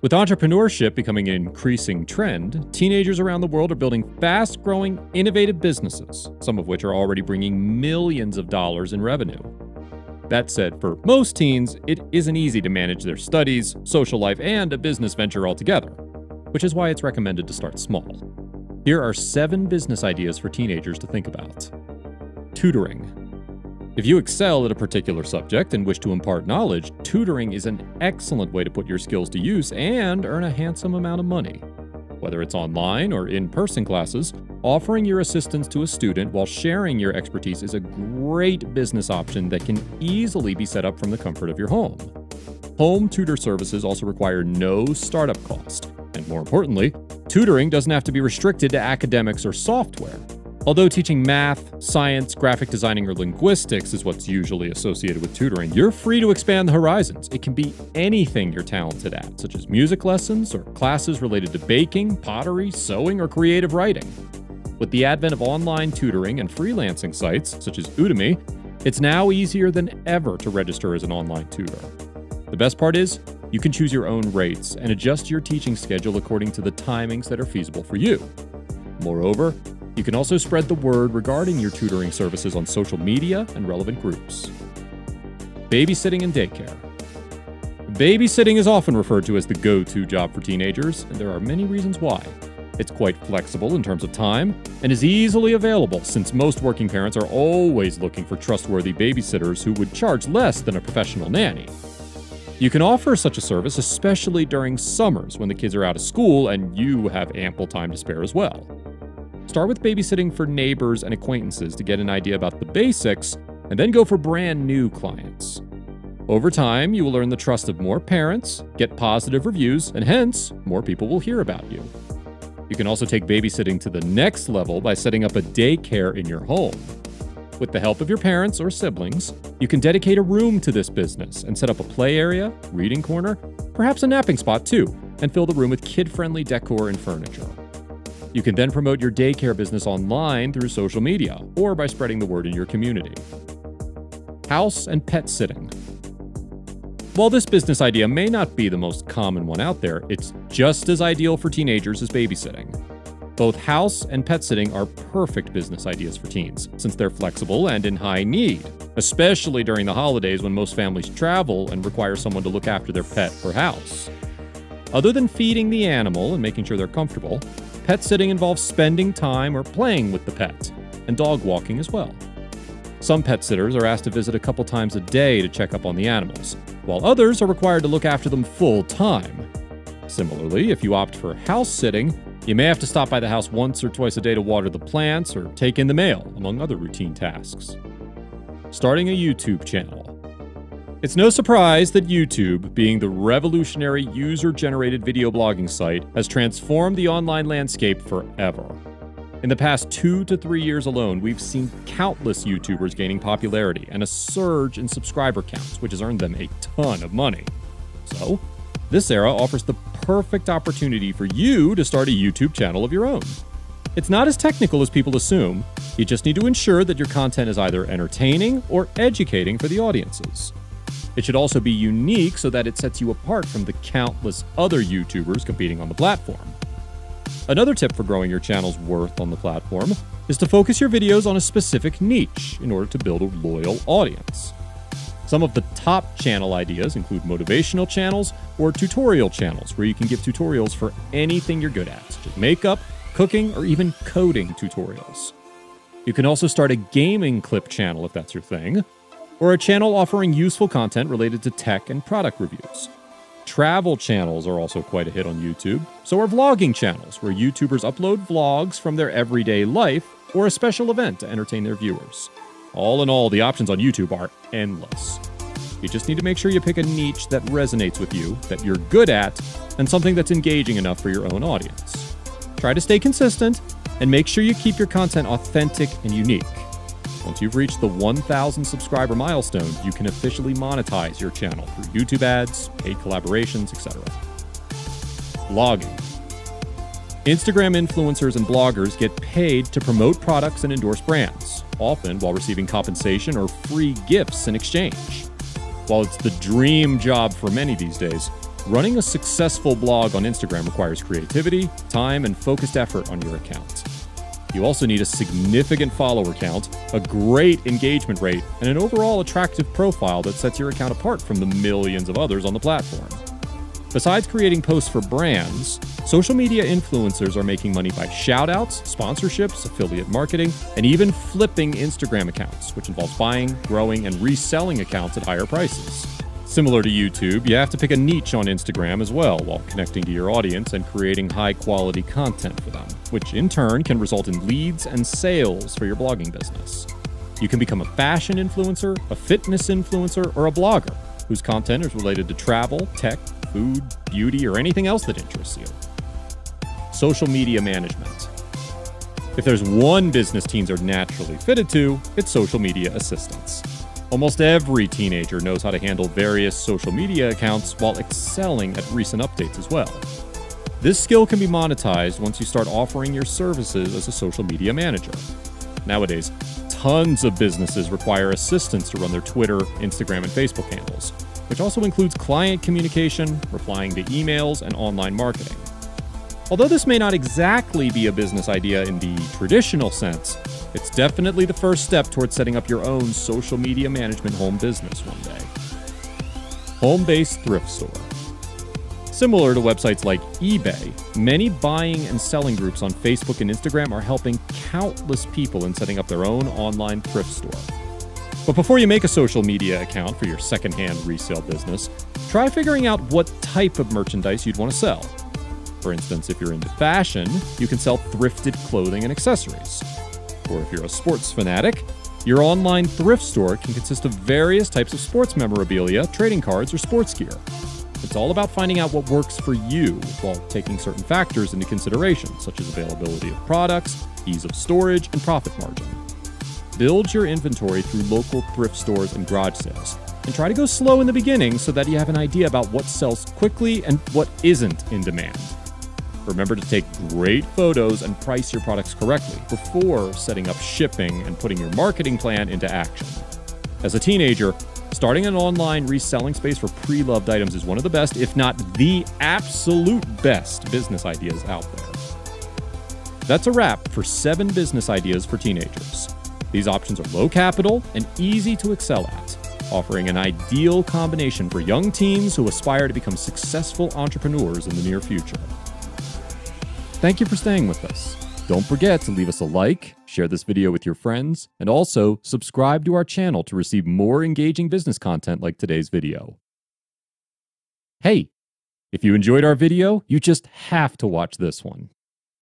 With entrepreneurship becoming an increasing trend, teenagers around the world are building fast-growing, innovative businesses, some of which are already bringing millions of dollars in revenue. That said, for most teens, it isn't easy to manage their studies, social life, and a business venture altogether, which is why it's recommended to start small. Here are 7 business ideas for teenagers to think about. Tutoring. If you excel at a particular subject and wish to impart knowledge, tutoring is an excellent way to put your skills to use and earn a handsome amount of money. Whether it's online or in-person classes, offering your assistance to a student while sharing your expertise is a great business option that can easily be set up from the comfort of your home. Home tutor services also require no startup cost. And more importantly, tutoring doesn't have to be restricted to academics or software. Although teaching math, science, graphic designing, or linguistics is what's usually associated with tutoring, you're free to expand the horizons. It can be anything you're talented at, such as music lessons or classes related to baking, pottery, sewing, or creative writing. With the advent of online tutoring and freelancing sites, such as Udemy, it's now easier than ever to register as an online tutor. The best part is, you can choose your own rates and adjust your teaching schedule according to the timings that are feasible for you. Moreover, you can also spread the word regarding your tutoring services on social media and relevant groups. Babysitting and daycare. Babysitting is often referred to as the go-to job for teenagers, and there are many reasons why. It's quite flexible in terms of time, and is easily available since most working parents are always looking for trustworthy babysitters who would charge less than a professional nanny. You can offer such a service especially during summers when the kids are out of school and you have ample time to spare as well. Start with babysitting for neighbors and acquaintances to get an idea about the basics, and then go for brand new clients. Over time, you will earn the trust of more parents, get positive reviews, and hence, more people will hear about you. You can also take babysitting to the next level by setting up a daycare in your home. With the help of your parents or siblings, you can dedicate a room to this business and set up a play area, reading corner, perhaps a napping spot too, and fill the room with kid-friendly decor and furniture. You can then promote your daycare business online through social media or by spreading the word in your community. House and pet sitting. While this business idea may not be the most common one out there, it's just as ideal for teenagers as babysitting. Both house and pet sitting are perfect business ideas for teens, since they're flexible and in high need, especially during the holidays when most families travel and require someone to look after their pet or house. Other than feeding the animal and making sure they're comfortable, pet sitting involves spending time or playing with the pet, and dog walking as well. Some pet sitters are asked to visit a couple times a day to check up on the animals, while others are required to look after them full time. Similarly, if you opt for house sitting, you may have to stop by the house once or twice a day to water the plants or take in the mail, among other routine tasks. Starting a YouTube channel. It's no surprise that YouTube, being the revolutionary user-generated video blogging site, has transformed the online landscape forever. In the past 2 to 3 years alone, we've seen countless YouTubers gaining popularity and a surge in subscriber counts, which has earned them a ton of money. So, this era offers the perfect opportunity for you to start a YouTube channel of your own. It's not as technical as people assume. You just need to ensure that your content is either entertaining or educating for the audiences. It should also be unique so that it sets you apart from the countless other YouTubers competing on the platform. Another tip for growing your channel's worth on the platform is to focus your videos on a specific niche in order to build a loyal audience. Some of the top channel ideas include motivational channels or tutorial channels where you can give tutorials for anything you're good at, such as makeup, cooking, or even coding tutorials. You can also start a gaming clip channel if that's your thing, or a channel offering useful content related to tech and product reviews. Travel channels are also quite a hit on YouTube, so are vlogging channels, where YouTubers upload vlogs from their everyday life or a special event to entertain their viewers. All in all, the options on YouTube are endless. You just need to make sure you pick a niche that resonates with you, that you're good at, and something that's engaging enough for your own audience. Try to stay consistent, and make sure you keep your content authentic and unique. Once you've reached the 1,000 subscriber milestone, you can officially monetize your channel through YouTube ads, paid collaborations, etc. Blogging. Instagram influencers and bloggers get paid to promote products and endorse brands, often while receiving compensation or free gifts in exchange. While it's the dream job for many these days, Running a successful blog on Instagram requires creativity, time, and focused effort on your account. You also need a significant follower count, a great engagement rate, and an overall attractive profile that sets your account apart from the millions of others on the platform. Besides creating posts for brands, social media influencers are making money by shoutouts, sponsorships, affiliate marketing, and even flipping Instagram accounts, which involves buying, growing, and reselling accounts at higher prices. Similar to YouTube, you have to pick a niche on Instagram as well while connecting to your audience and creating high-quality content for them, which in turn can result in leads and sales for your blogging business. You can become a fashion influencer, a fitness influencer, or a blogger whose content is related to travel, tech, food, beauty, or anything else that interests you. Social media management. If there's one business teens are naturally fitted to, it's social media assistants. Almost every teenager knows how to handle various social media accounts while excelling at recent updates as well. This skill can be monetized once you start offering your services as a social media manager. Nowadays, tons of businesses require assistants to run their Twitter, Instagram, and Facebook handles, which also includes client communication, replying to emails, and online marketing. Although this may not exactly be a business idea in the traditional sense, it's definitely the first step towards setting up your own social media management home business one day. Home-based thrift store. Similar to websites like eBay, many buying and selling groups on Facebook and Instagram are helping countless people in setting up their own online thrift store. But before you make a social media account for your secondhand resale business, try figuring out what type of merchandise you'd want to sell. For instance, if you're into fashion, you can sell thrifted clothing and accessories. Or if you're a sports fanatic, your online thrift store can consist of various types of sports memorabilia, trading cards, or sports gear. It's all about finding out what works for you while taking certain factors into consideration, such as availability of products, ease of storage, and profit margin. Build your inventory through local thrift stores and garage sales, and try to go slow in the beginning so that you have an idea about what sells quickly and what isn't in demand. Remember to take great photos and price your products correctly before setting up shipping and putting your marketing plan into action. As a teenager, starting an online reselling space for pre-loved items is one of the best, if not the absolute best business ideas out there. That's a wrap for 7 business ideas for teenagers. These options are low capital and easy to excel at, offering an ideal combination for young teens who aspire to become successful entrepreneurs in the near future. Thank you for staying with us. Don't forget to leave us a like, share this video with your friends, and also subscribe to our channel to receive more engaging business content like today's video. Hey, if you enjoyed our video, you just have to watch this one.